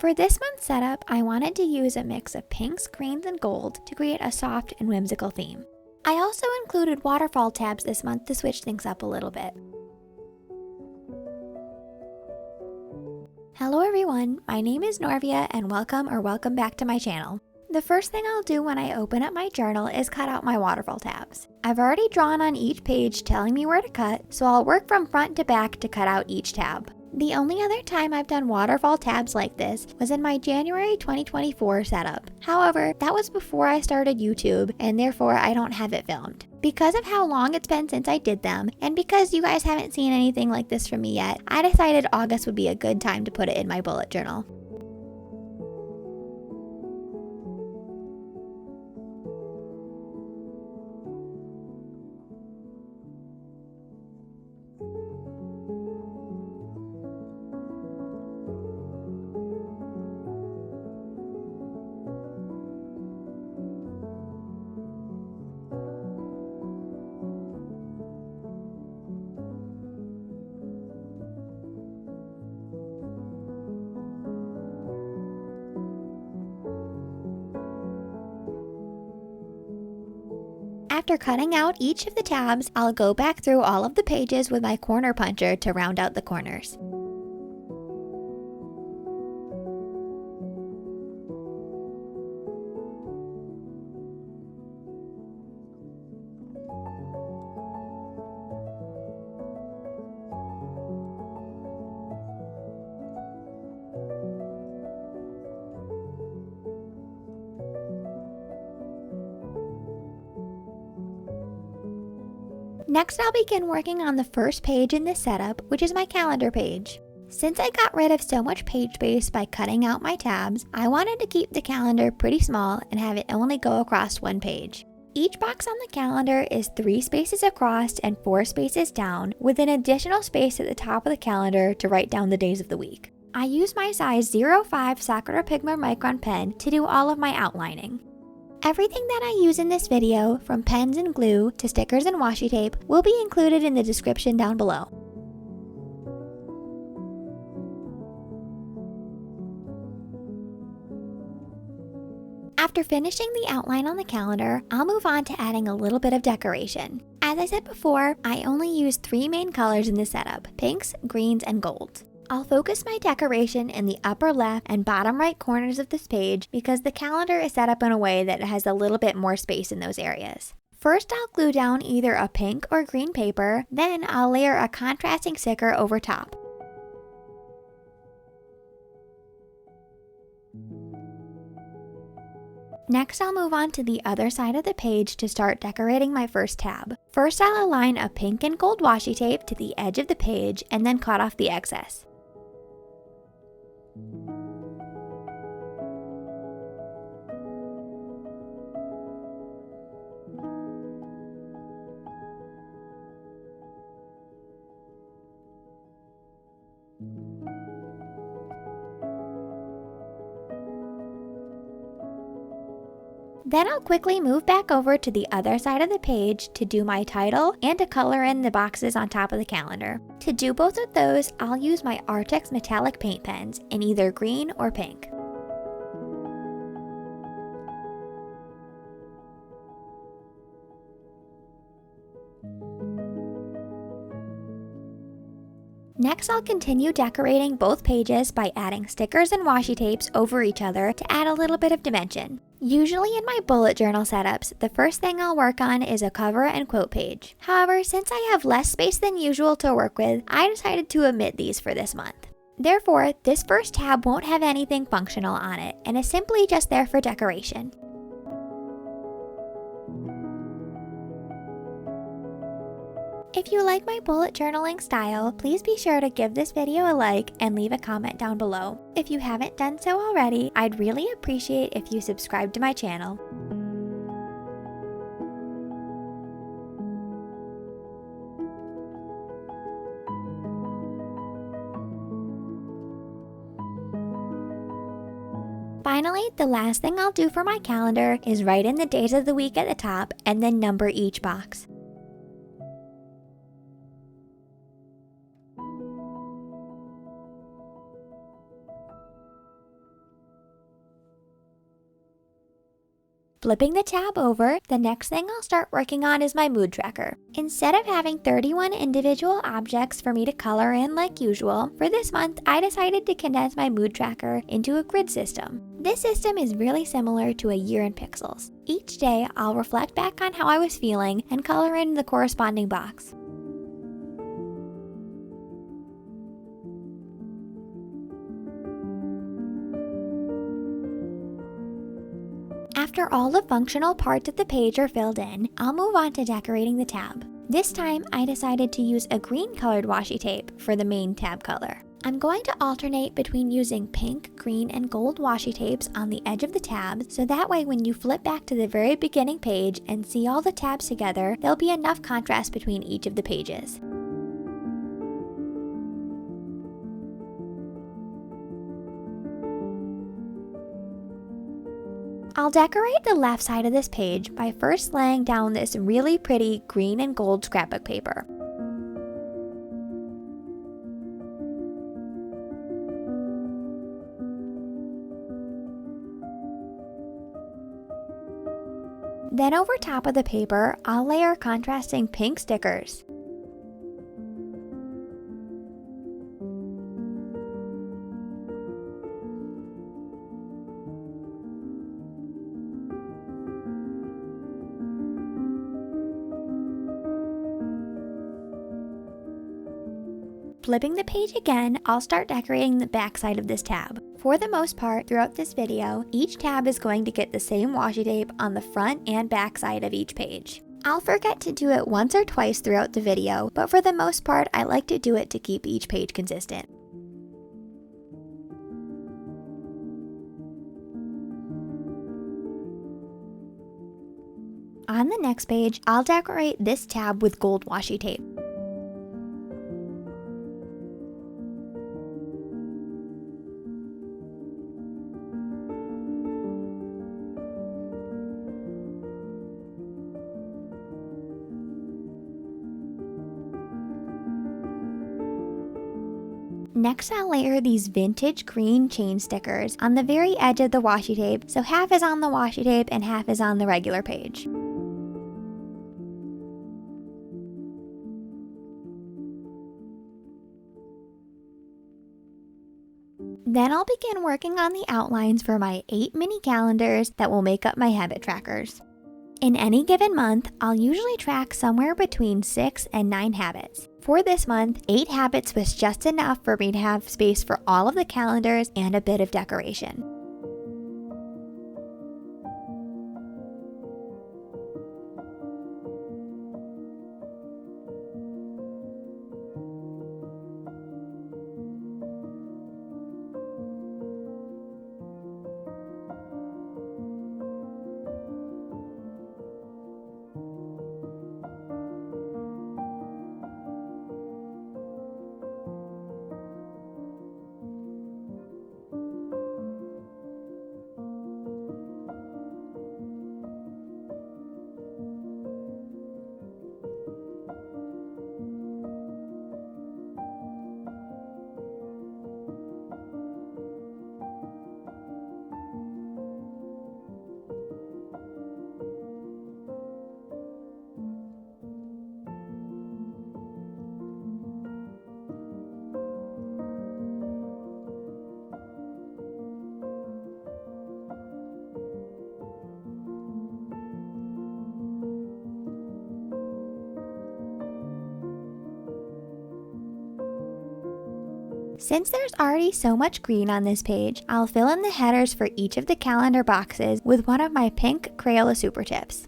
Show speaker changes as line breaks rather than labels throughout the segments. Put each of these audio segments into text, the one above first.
For this month's setup, I wanted to use a mix of pinks, greens, and gold to create a soft and whimsical theme. I also included waterfall tabs this month to switch things up a little bit. Hello everyone, my name is Norvia and welcome back to my channel. The first thing I'll do when I open up my journal is cut out my waterfall tabs. I've already drawn on each page telling me where to cut, so I'll work from front to back to cut out each tab. The only other time I've done waterfall tabs like this was in my January 2024 setup. However, that was before I started YouTube and therefore I don't have it filmed. Because of how long it's been since I did them, and because you guys haven't seen anything like this from me yet, I decided August would be a good time to put it in my bullet journal. After cutting out each of the tabs, I'll go back through all of the pages with my corner puncher to round out the corners. Next, I'll begin working on the first page in this setup, which is my calendar page. Since I got rid of so much page space by cutting out my tabs, I wanted to keep the calendar pretty small and have it only go across one page. Each box on the calendar is 3 spaces across and 4 spaces down, with an additional space at the top of the calendar to write down the days of the week. I use my size 05 Sakura Pigma Micron pen to do all of my outlining. Everything that I use in this video, from pens and glue to stickers and washi tape, will be included in the description down below. After finishing the outline on the calendar, I'll move on to adding a little bit of decoration. As I said before, I only use 3 main colors in this setup: pinks, greens, and golds. I'll focus my decoration in the upper left and bottom right corners of this page because the calendar is set up in a way that it has a little bit more space in those areas. First, I'll glue down either a pink or green paper, then I'll layer a contrasting sticker over top. Next, I'll move on to the other side of the page to start decorating my first tab. First, I'll align a pink and gold washi tape to the edge of the page and then cut off the excess. Then I'll quickly move back over to the other side of the page to do my title and to color in the boxes on top of the calendar. To do both of those, I'll use my Artex metallic paint pens in either green or pink. Next, I'll continue decorating both pages by adding stickers and washi tapes over each other to add a little bit of dimension. Usually in my bullet journal setups, the first thing I'll work on is a cover and quote page. However, since I have less space than usual to work with, I decided to omit these for this month. Therefore, this first tab won't have anything functional on it and is simply just there for decoration. If you like my bullet journaling style, please be sure to give this video a like and leave a comment down below. If you haven't done so already, I'd really appreciate if you subscribe to my channel. Finally, the last thing I'll do for my calendar is write in the days of the week at the top and then number each box. Flipping the tab over, the next thing I'll start working on is my mood tracker. Instead of having 31 individual objects for me to color in like usual, for this month I decided to condense my mood tracker into a grid system. This system is really similar to a year in pixels. Each day, I'll reflect back on how I was feeling and color in the corresponding box. After all the functional parts of the page are filled in, I'll move on to decorating the tab. This time, I decided to use a green colored washi tape for the main tab color. I'm going to alternate between using pink, green, and gold washi tapes on the edge of the tabs, so that way when you flip back to the very beginning page and see all the tabs together, there'll be enough contrast between each of the pages. I'll decorate the left side of this page by first laying down this really pretty green and gold scrapbook paper. Then over top of the paper, I'll layer contrasting pink stickers. Flipping the page again, I'll start decorating the back side of this tab. For the most part, throughout this video, each tab is going to get the same washi tape on the front and back side of each page. I'll forget to do it once or twice throughout the video, but for the most part, I like to do it to keep each page consistent. On the next page, I'll decorate this tab with gold washi tape. Next, I'll layer these vintage green chain stickers on the very edge of the washi tape, so half is on the washi tape and half is on the regular page. Then I'll begin working on the outlines for my 8 mini calendars that will make up my habit trackers. In any given month, I'll usually track somewhere between 6 and 9 habits. For this month, 8 habits was just enough for me to have space for all of the calendars and a bit of decoration. Since there's already so much green on this page, I'll fill in the headers for each of the calendar boxes with one of my pink Crayola Super Tips.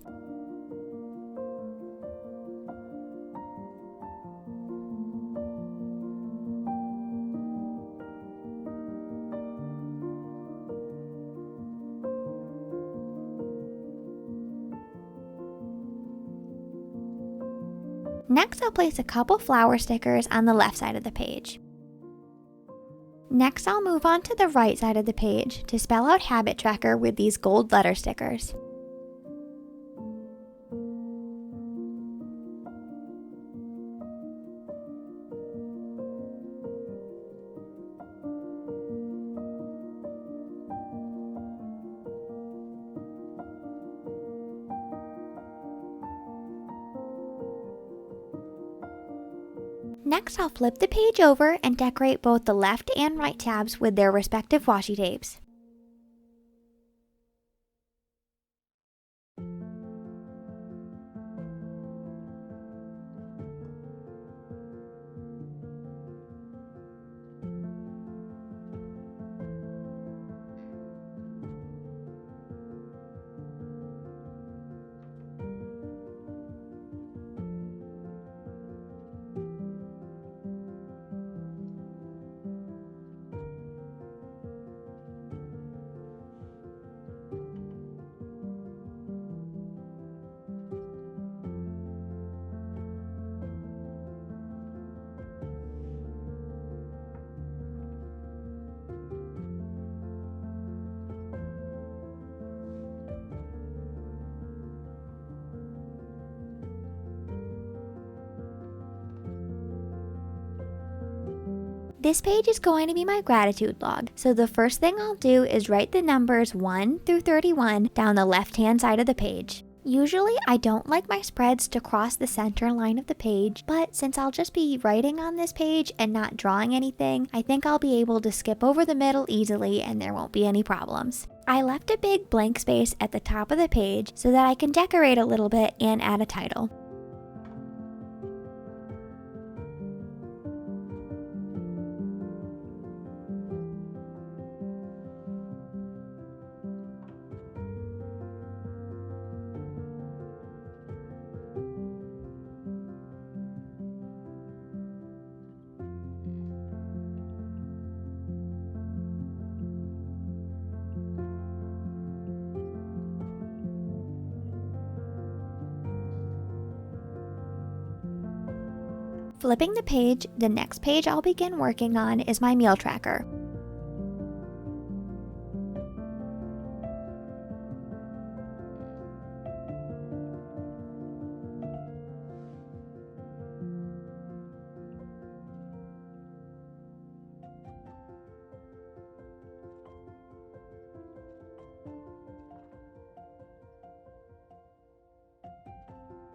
Next, I'll place a couple flower stickers on the left side of the page. Next, I'll move on to the right side of the page to spell out Habit Tracker with these gold letter stickers. Next, I'll flip the page over and decorate both the left and right tabs with their respective washi tapes. This page is going to be my gratitude log, so the first thing I'll do is write the numbers 1 through 31 down the left-hand side of the page. Usually, I don't like my spreads to cross the center line of the page, but since I'll just be writing on this page and not drawing anything, I think I'll be able to skip over the middle easily and there won't be any problems. I left a big blank space at the top of the page so that I can decorate a little bit and add a title. Flipping the page, the next page I'll begin working on is my meal tracker.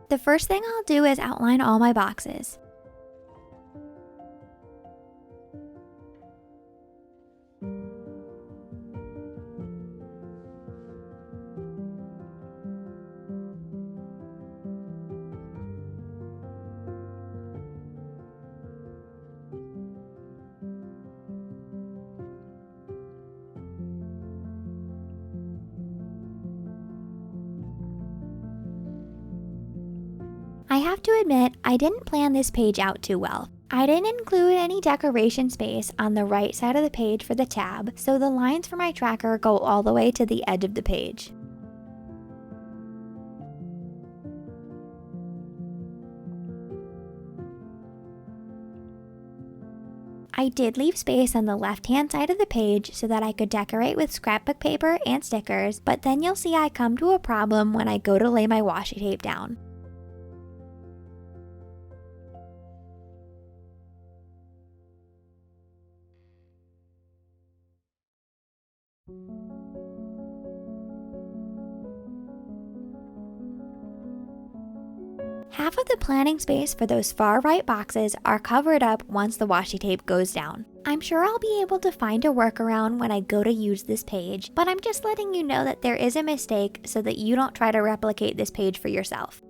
The first thing I'll do is outline all my boxes. I have to admit, I didn't plan this page out too well. I didn't include any decoration space on the right side of the page for the tab, so the lines for my tracker go all the way to the edge of the page. I did leave space on the left-hand side of the page so that I could decorate with scrapbook paper and stickers, but then you'll see I come to a problem when I go to lay my washi tape down. Half of the planning space for those far right boxes are covered up once the washi tape goes down. I'm sure I'll be able to find a workaround when I go to use this page, but I'm just letting you know that there is a mistake so that you don't try to replicate this page for yourself.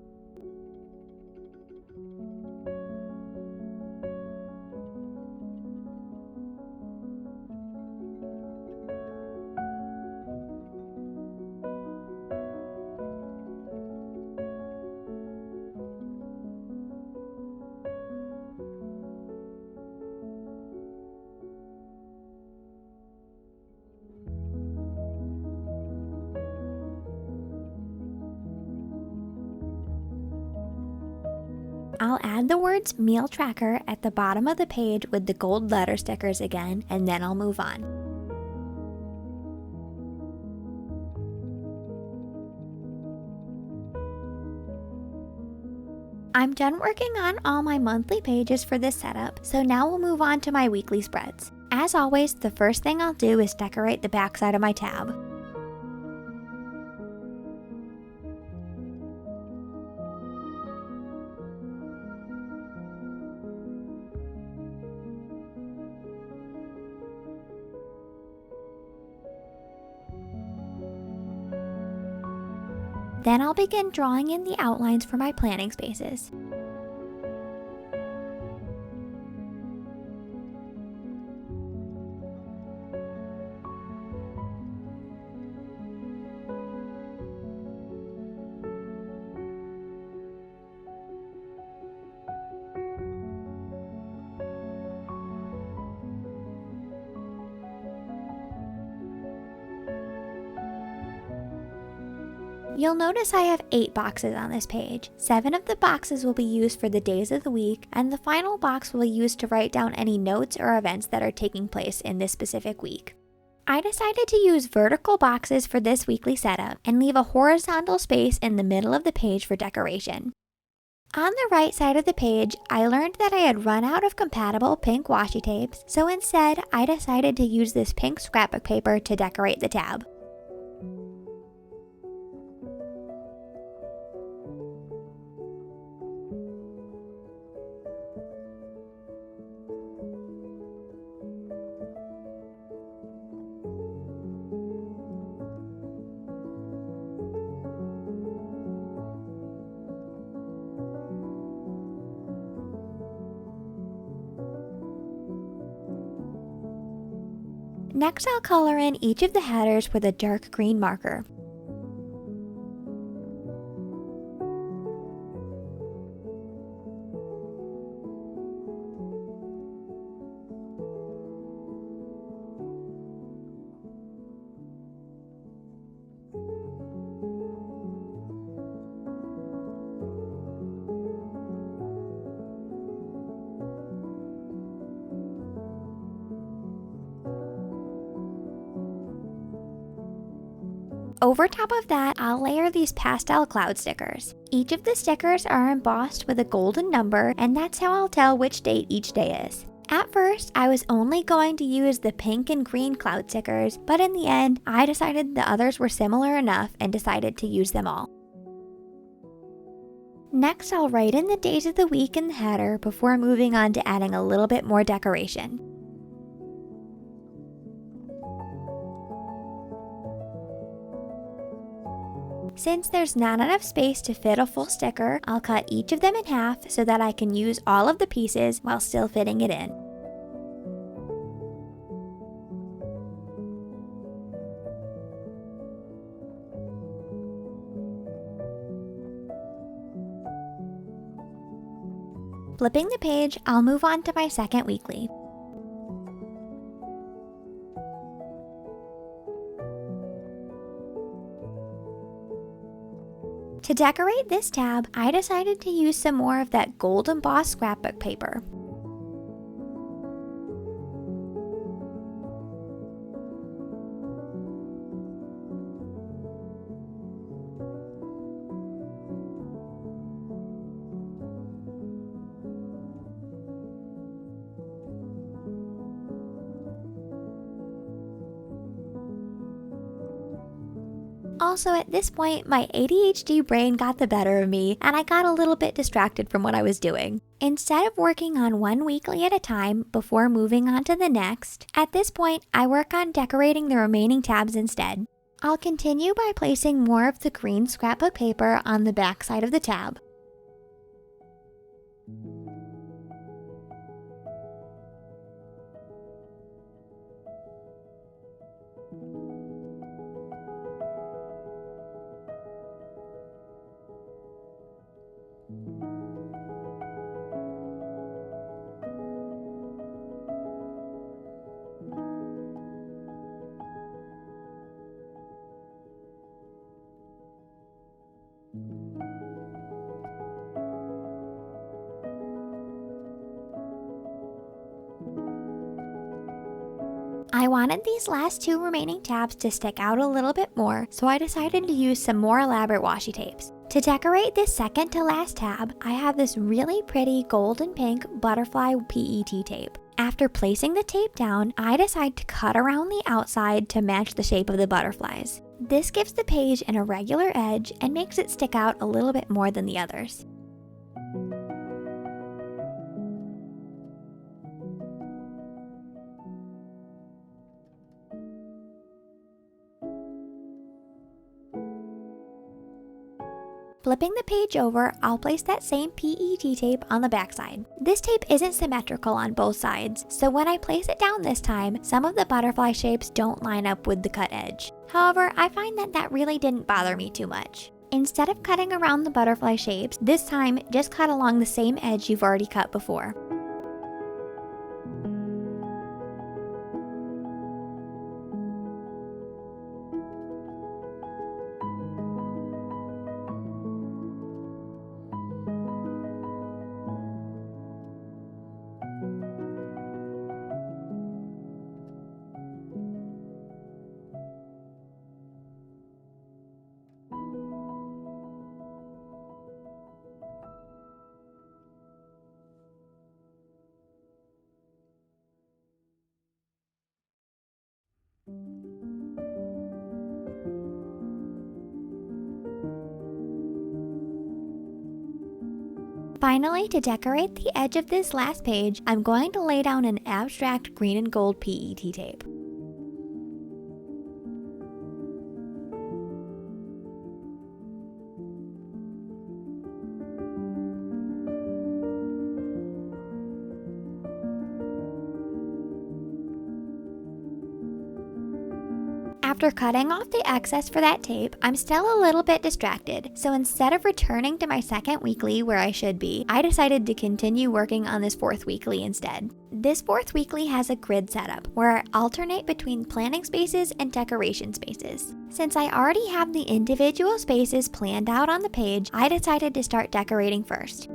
I'll add the words meal tracker at the bottom of the page with the gold letter stickers again, and then I'll move on. I'm done working on all my monthly pages for this setup, so now we'll move on to my weekly spreads. As always, the first thing I'll do is decorate the backside of my tab. Then I'll begin drawing in the outlines for my planting spaces. You'll notice I have 8 boxes on this page. 7 of the boxes will be used for the days of the week, and the final box will be used to write down any notes or events that are taking place in this specific week. I decided to use vertical boxes for this weekly setup and leave a horizontal space in the middle of the page for decoration. On the right side of the page, I learned that I had run out of compatible pink washi tapes, so instead I decided to use this pink scrapbook paper to decorate the tab. Next, I'll color in each of the headers with a dark green marker. Over top of that, I'll layer these pastel cloud stickers. Each of the stickers are embossed with a golden number, and that's how I'll tell which date each day is. At first, I was only going to use the pink and green cloud stickers, but in the end, I decided the others were similar enough and decided to use them all. Next, I'll write in the days of the week in the header before moving on to adding a little bit more decoration. Since there's not enough space to fit a full sticker, I'll cut each of them in half so that I can use all of the pieces while still fitting it in. Flipping the page, I'll move on to my second weekly. To decorate this tab, I decided to use some more of that gold embossed scrapbook paper. Also, at this point, my ADHD brain got the better of me, and I got a little bit distracted from what I was doing. Instead of working on one weekly at a time before moving on to the next, at this point, I work on decorating the remaining tabs instead. I'll continue by placing more of the green scrapbook paper on the back side of the tab. I wanted these last 2 remaining tabs to stick out a little bit more, so I decided to use some more elaborate washi tapes. To decorate this second to last tab, I have this really pretty gold and pink butterfly PET tape. After placing the tape down, I decide to cut around the outside to match the shape of the butterflies. This gives the page an irregular edge and makes it stick out a little bit more than the others. Flipping the page over, I'll place that same PET tape on the back side. This tape isn't symmetrical on both sides, so when I place it down this time, some of the butterfly shapes don't line up with the cut edge. However, I find that really didn't bother me too much. Instead of cutting around the butterfly shapes, this time just cut along the same edge you've already cut before. Finally, to decorate the edge of this last page, I'm going to lay down an abstract green and gold PET tape. After cutting off the excess for that tape, I'm still a little bit distracted, so instead of returning to my second weekly where I should be, I decided to continue working on this fourth weekly instead. This fourth weekly has a grid setup, where I alternate between planning spaces and decoration spaces. Since I already have the individual spaces planned out on the page, I decided to start decorating first.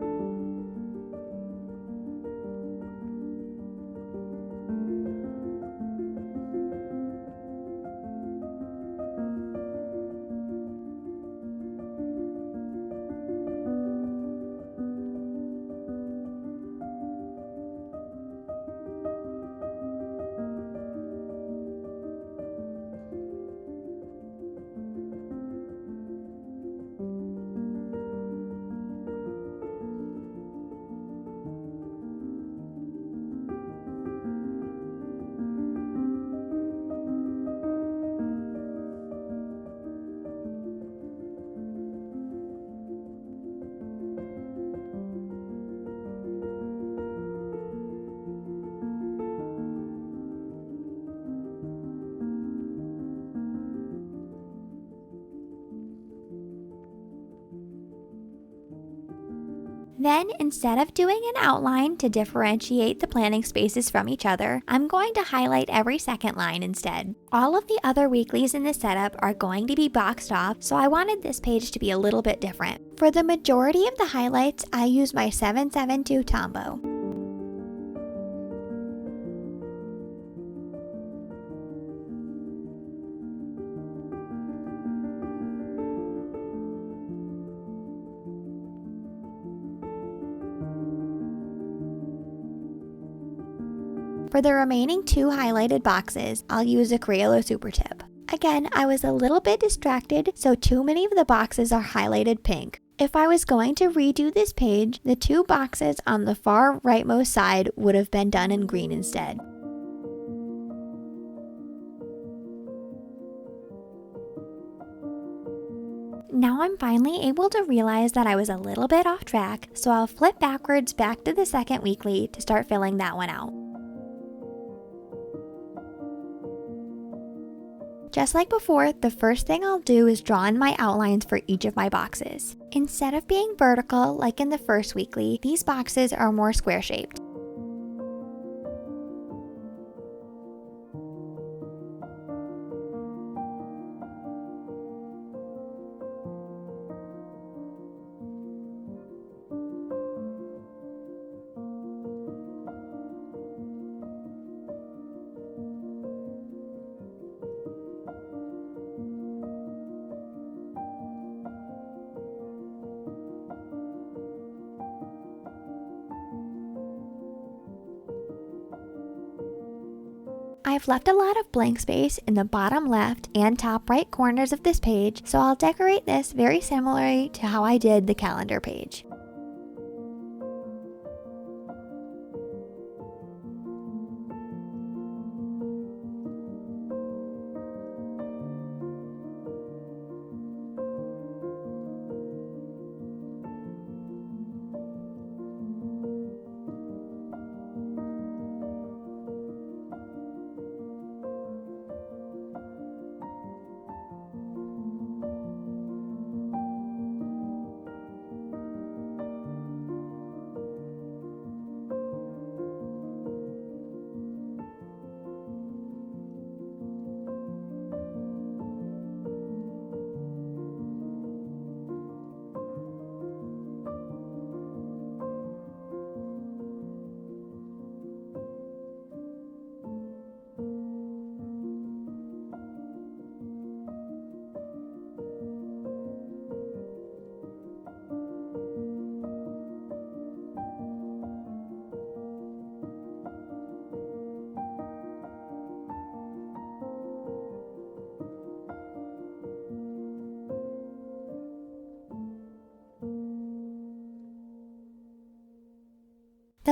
Then, instead of doing an outline to differentiate the planning spaces from each other, I'm going to highlight every second line instead. All of the other weeklies in this setup are going to be boxed off, so I wanted this page to be a little bit different. For the majority of the highlights, I use my 772 Tombow. For the remaining two highlighted boxes, I'll use a Crayola Super Tip. Again, I was a little bit distracted, so too many of the boxes are highlighted pink. If I was going to redo this page, the two boxes on the far rightmost side would have been done in green instead. Now I'm finally able to realize that I was a little bit off track, so I'll flip backwards back to the second weekly to start filling that one out. Just like before, the first thing I'll do is draw in my outlines for each of my boxes. Instead of being vertical like in the first weekly, these boxes are more square shaped. I've left a lot of blank space in the bottom left and top right corners of this page, so I'll decorate this very similarly to how I did the calendar page.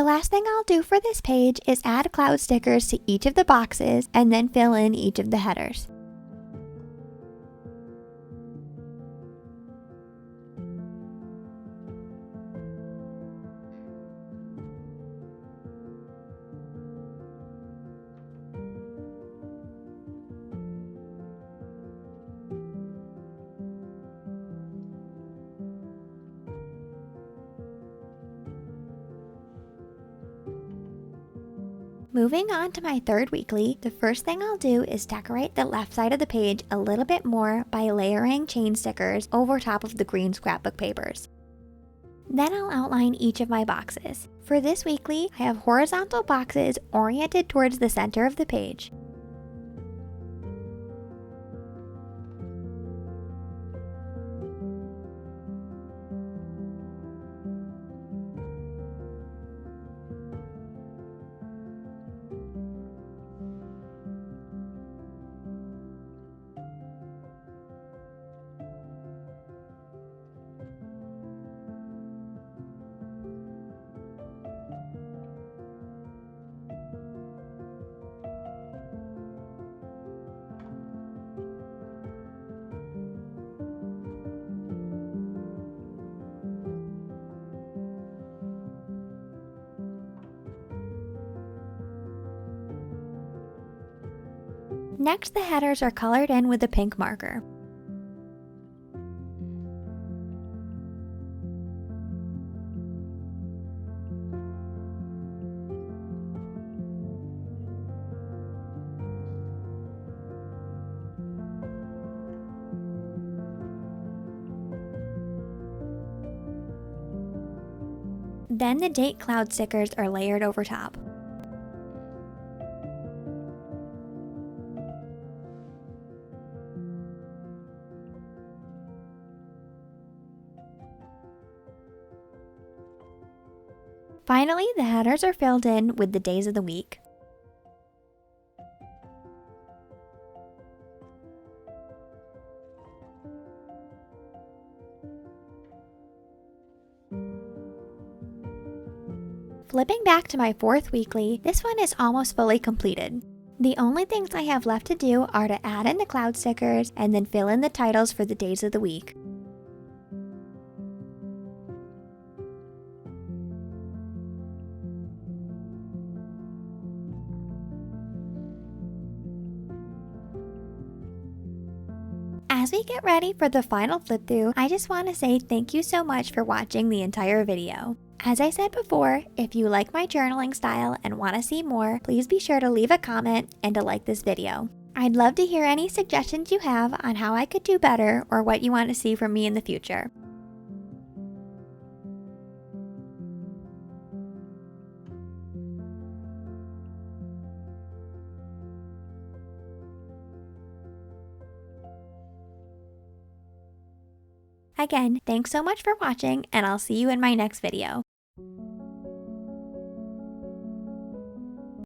The last thing I'll do for this page is add cloud stickers to each of the boxes and then fill in each of the headers. Moving on to my third weekly, the first thing I'll do is decorate the left side of the page a little bit more by layering chain stickers over top of the green scrapbook papers. Then I'll outline each of my boxes. For this weekly, I have horizontal boxes oriented towards the center of the page. Next, the headers are colored in with a pink marker. Then the date cloud stickers are layered over top. Finally, the headers are filled in with the days of the week. Flipping back to my fourth weekly, this one is almost fully completed. The only things I have left to do are to add in the cloud stickers and then fill in the titles for the days of the week. As we get ready for the final flip through, I just want to say thank you so much for watching the entire video. As I said before, if you like my journaling style and want to see more, please be sure to leave a comment and to like this video. I'd love to hear any suggestions you have on how I could do better or what you want to see from me in the future. Again, thanks so much for watching, and I'll see you in my next video.